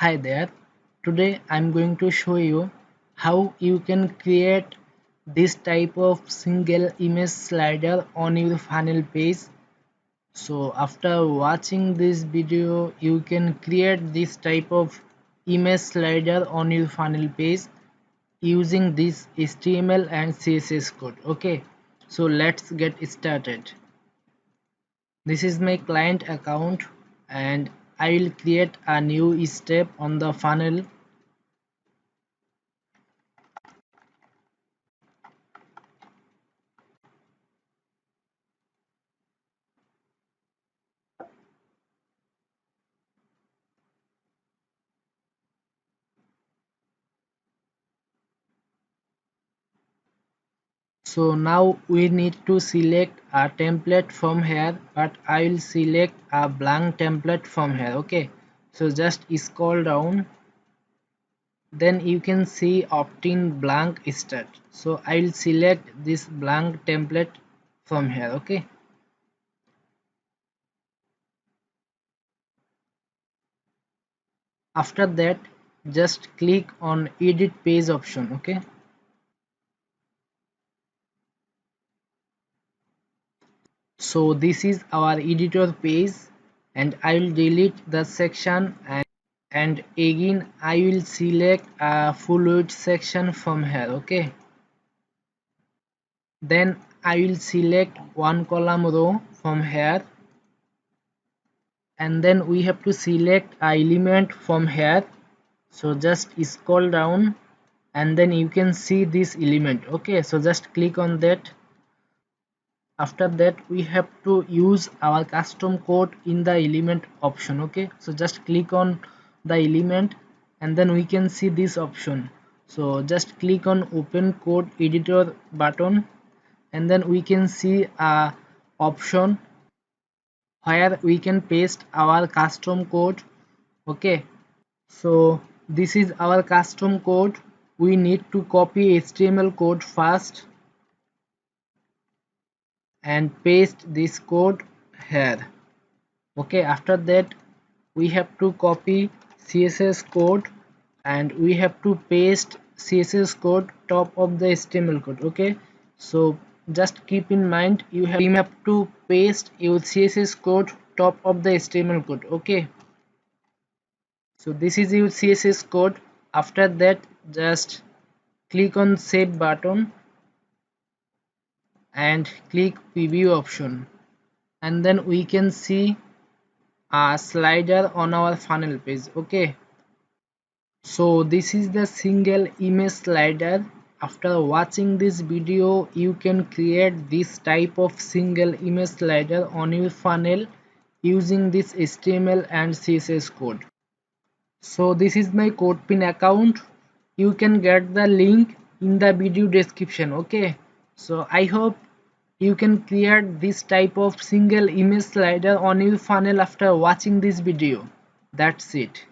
Hi there. Today I'm going to show you how you can create this type of single image slider on your funnel page. So after watching this video, you can create this type of image slider on your funnel page using this HTML and CSS code. Okay, so let's get started. This is my client account and I will create a new step on the funnel. So now we need to select a template from here, but I will select a blank template from here. Okay, so just scroll down, then you can see opt-in blank start. So I will select this blank template from here. Okay, after that just click on edit page option. Okay, so this is our editor page and I will delete the section, and again I will select a full width section from here. Okay, then I will select one column row from here, and then we have to select a element from here. So just scroll down and then you can see this element. Okay, so just click on that. After that we have to use our custom code in the element option. Okay, so just click on the element and then we can see this option. So just click on open code editor button and then we can see a option where we can paste our custom code. Okay, so this is our custom code. We need to copy HTML code first and paste this code here. Okay, after that we have to copy CSS code and we have to paste CSS code top of the HTML code. Okay, so just keep in mind you have to paste your CSS code top of the HTML code. Okay, so this is your CSS code. After that just click on save button and click preview option, and then we can see a slider on our funnel page. Okay, so this is the single image slider. After watching this video you can create this type of single image slider on your funnel using this HTML and CSS code. So this is my CodePin account. You can get the link in the video description. Okay, so I hope you can create this type of single image slider on your funnel after watching this video. That's it.